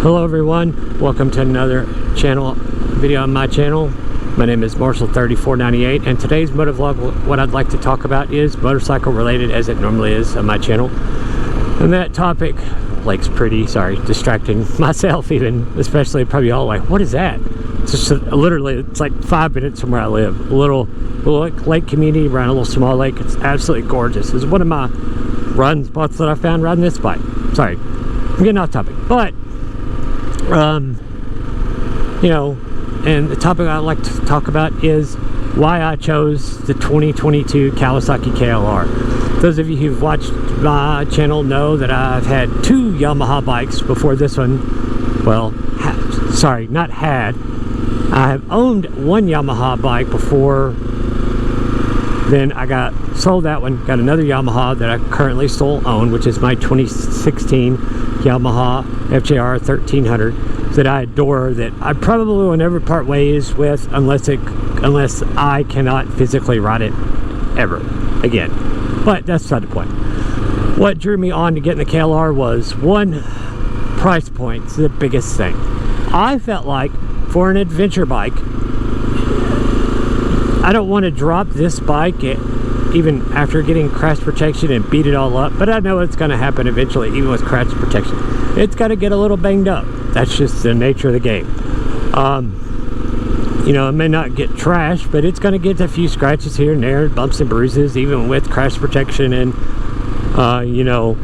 Hello everyone, welcome to another video on my channel. My name is Marshall3498, and today's motovlog, what I'd like to talk about is motorcycle related, as it normally is on my channel. And that topic, Lake's pretty, sorry, distracting myself even, especially probably all like, what is that? It's just literally, it's like 5 minutes from where I live. A little lake community around a little small lake. It's absolutely gorgeous. It's one of my run spots that I found riding this bike. Sorry, I'm getting off topic, but you know, and the topic I'd like to talk about is why I chose the 2022 Kawasaki KLR. Those of you who've watched my channel know that I've had two Yamaha bikes before this one. Well, sorry, not had. I have owned one Yamaha bike before. Then I sold that one, got another Yamaha that I currently still own, which is my 2016 Yamaha FJR 1300 that I adore, that I probably will never part ways with unless I cannot physically ride it ever again. But that's not the point. What drew me on to getting the KLR was, one, price point's the biggest thing. I felt like for an adventure bike, I don't want to drop this bike even after getting crash protection and beat it all up, but I know it's going to happen eventually, even with crash protection. It's got to get a little banged up. That's just the nature of the game. You know, it may not get trashed, but it's going to get a few scratches here and there, bumps and bruises, even with crash protection and, you know,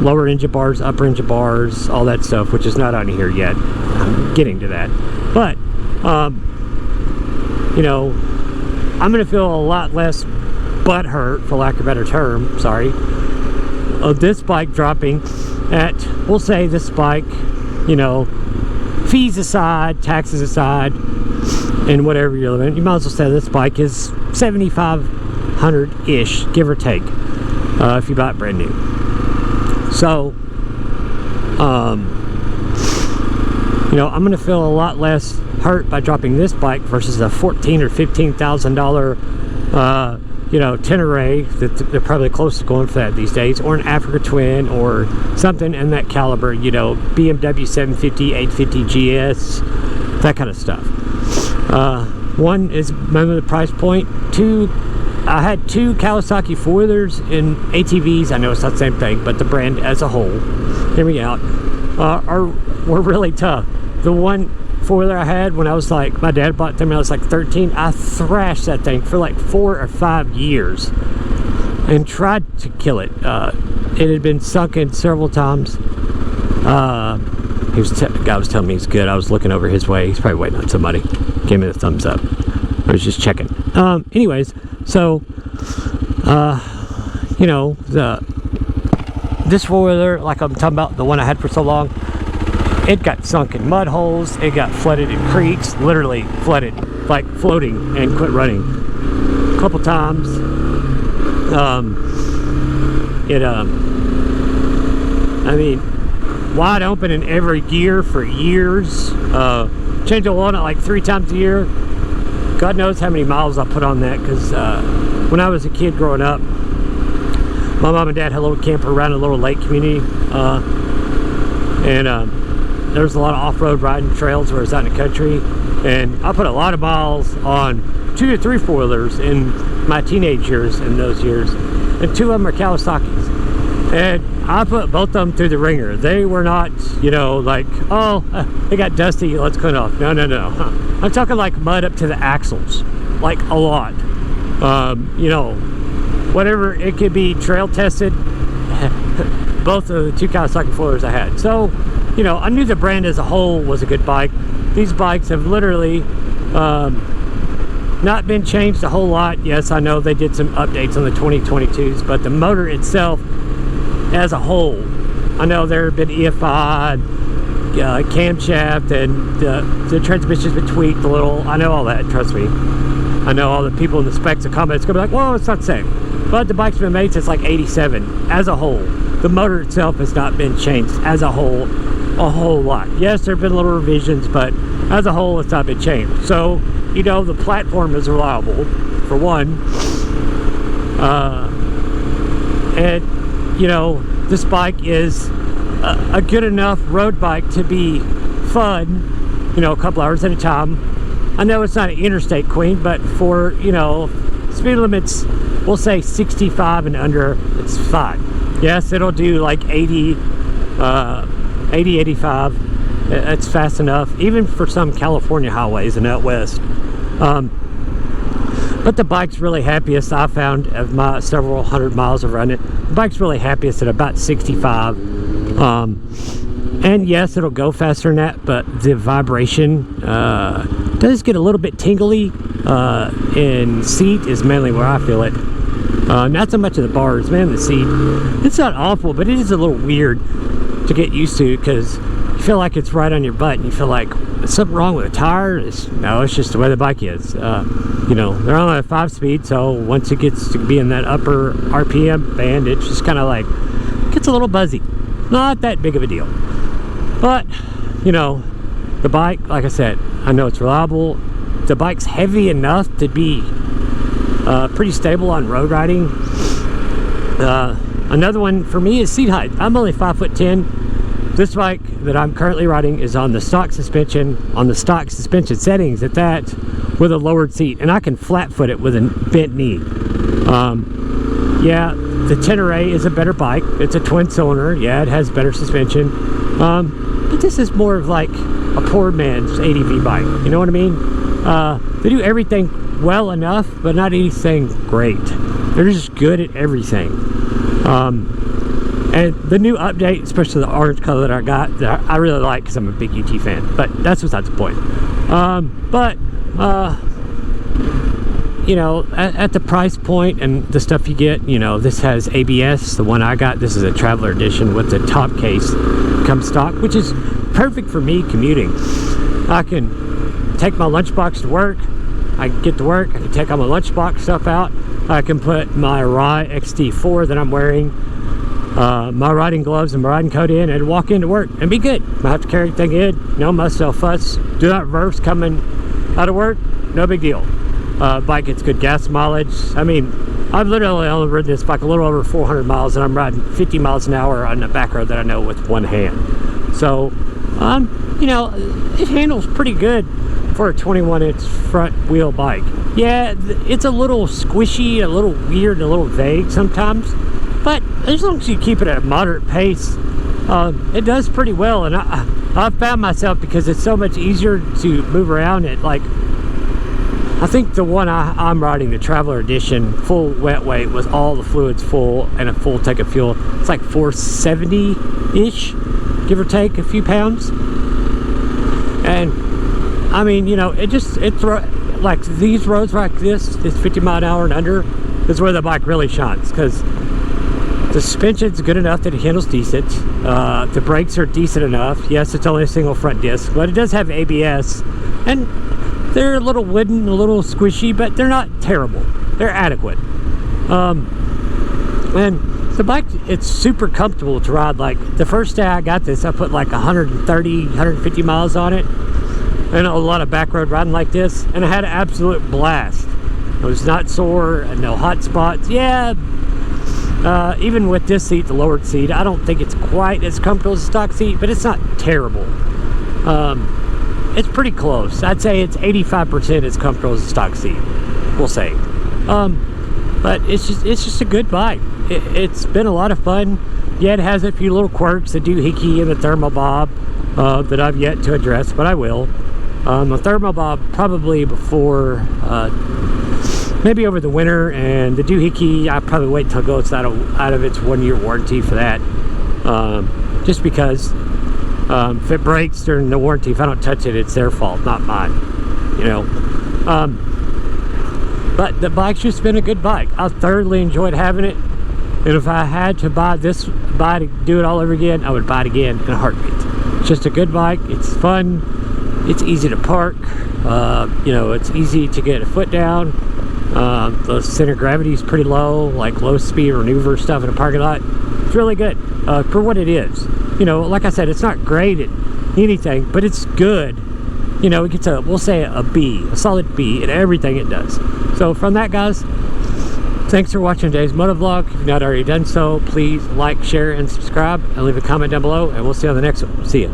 lower engine bars, upper engine bars, all that stuff, which is not on here yet. I'm getting to that. But, you know, I'm going to feel a lot less butthurt, for lack of a better term, sorry, of this bike dropping at, we'll say this bike, you know, fees aside, taxes aside, and whatever you're living, you might as well say this bike is $7,500-ish, give or take, if you buy it brand new. So, you know, I'm going to feel a lot less hurt by dropping this bike versus a $14,000 or $15,000 you know, Tenere that they're probably close to going for that these days, or an Africa Twin or something in that caliber, you know, BMW 750, 850 GS, that kind of stuff. One is remember the price point. Two, I had two Kawasaki four-wheelers and ATVs. I know it's not the same thing, but the brand as a whole, hear me out, were really tough. The one four-wheeler I had when I was like, my dad bought them when I was like 13, I thrashed that thing for like 4 or 5 years and tried to kill it. It had been sunken several times. Guy was telling me he's good. I was looking over his way. He's probably waiting on somebody. Gave me the thumbs up. I was just checking. Anyways, so you know, this four-wheeler, like I'm talking about, the one I had for so long, it got sunk in mud holes, it got flooded in creeks, literally flooded, like floating, and quit running a couple times. I mean, wide open in every gear for years. Change the walnut like 3 times a year. God knows how many miles I put on that, because when I was a kid growing up, my mom and dad had a little camper around a little lake community, and there's a lot of off-road riding trails where it's out in the country, and I put a lot of miles on 2 or 3 four-wheelers in my teenage years, in those years, and 2 of them are Kawasaki's, and I put both of them through the ringer. They were not, you know, like, oh, they got dusty, let's clean off. No, no, no. I'm talking like mud up to the axles, like a lot. You know, whatever, it could be trail tested. Both of the 2 Kawasaki four-wheelers I had. So, you know, I knew the brand as a whole was a good bike. These bikes have literally not been changed a whole lot. Yes, I know they did some updates on the 2022s, but the motor itself as a whole, I know there have been EFI, camshaft, and the transmission's been tweaked a little. I know all that, trust me. I know all the people in the specs and comments gonna be like, well, it's not the same. But the bike's been made since like 87 as a whole. The motor itself has not been changed as a whole lot. Yes, there have been little revisions, but as a whole, it's not been changed. So, you know, the platform is reliable, for one. And, you know, this bike is a good enough road bike to be fun, you know, a couple hours at a time. I know it's not an interstate queen, but for, you know, speed limits, we'll say 65 and under, it's fine. Yes, it'll do like 80, 85. It's fast enough, even for some California highways and out west. But the bike's really happiest, I found, of my several hundred miles of running. The bike's really happiest at about 65. And yes, it'll go faster than that, but the vibration does get a little bit tingly. And seat is mainly where I feel it. Not so much of the bars, man, the seat. It's not awful, but it is a little weird to get used to, because you feel like it's right on your butt, and you feel like, is something wrong with the tire? No, it's just the way the bike is. You know, they're only at 5-speed, so once it gets to be in that upper RPM band, it's just kind of like, gets a little buzzy. Not that big of a deal. But, you know, the bike, like I said, I know it's reliable. The bike's heavy enough to be pretty stable on road riding. Another one for me is seat height. I'm only 5'10". This bike that I'm currently riding is on the stock suspension settings at that, with a lowered seat, and I can flat foot it with a bent knee. Yeah, the Tenere is a better bike. It's a twin cylinder. Yeah, it has better suspension. But this is more of like a poor man's ADV bike. You know what I mean? They do everything well enough, but not anything great. They're just good at everything. And the new update, especially the orange color that I got, that I really like, because I'm a big UT fan. But that's besides the point. You know, at the price point and the stuff you get, you know, this has ABS. The one I got, this is a Traveler Edition with the top case comes stock, which is perfect for me commuting. I can take my lunchbox to work. I can get to work. I can take all my lunchbox stuff out. I can put my Rye XT4 that I'm wearing, my riding gloves and my riding coat in, and walk into work and be good. I have to carry everything in. No muscle fuss. Do not reverse coming out of work. No big deal. Bike gets good gas mileage. I mean, I've literally only ridden this bike a little over 400 miles, and I'm riding 50 miles an hour on a back road that I know with one hand. So, you know, it handles pretty good for a 21-inch front wheel bike. Yeah, it's a little squishy, a little weird, a little vague sometimes, but as long as you keep it at a moderate pace, it does pretty well. And I've found myself, because it's so much easier to move around it, like, I think the one I'm riding, the Traveler Edition, full wet weight with all the fluids full and a full tank of fuel, it's like 470-ish, give or take a few pounds. And I mean, you know, like these roads like this 50 mile an hour and under is where the bike really shines, because the suspension's good enough that it handles decent. The brakes are decent enough. Yes, it's only a single front disc, but it does have ABS, and they're a little wooden, a little squishy, but they're not terrible. They're adequate. And the bike, it's super comfortable to ride. Like the first day I got this, I put like 130, 150 miles on it, and a lot of back road riding like this, and I had an absolute blast. I was not sore, no hot spots. Yeah, even with this seat, the lowered seat, I don't think it's quite as comfortable as a stock seat, but it's not terrible. It's pretty close. I'd say it's 85% as comfortable as a stock seat, we'll say. But it's just a good bike. It's been a lot of fun. Yeah, it has a few little quirks, the doohickey and the thermal bob, that I've yet to address, but I will. The thermal bob probably before, maybe over the winter, and the doohickey, I'll probably wait till it goes out of its 1-year warranty for that. Just because if it breaks during the warranty, if I don't touch it, it's their fault, not mine, you know. But the bike's just been a good bike. I've thoroughly enjoyed having it, and if I had to buy to do it all over again, I would buy it again in a heartbeat. It's just a good bike. It's fun. It's easy to park. You know, it's easy to get a foot down. The center of gravity is pretty low, like low speed maneuver stuff in a parking lot. It's really good for what it is. You know, like I said, it's not great at anything, but it's good. You know, it gets we'll say a B, a solid B in everything it does. So from that, guys, Thanks for watching today's motovlog. If you've not already done so, please like, share, and subscribe, and leave a comment down below, and we'll see you on the next one. See ya.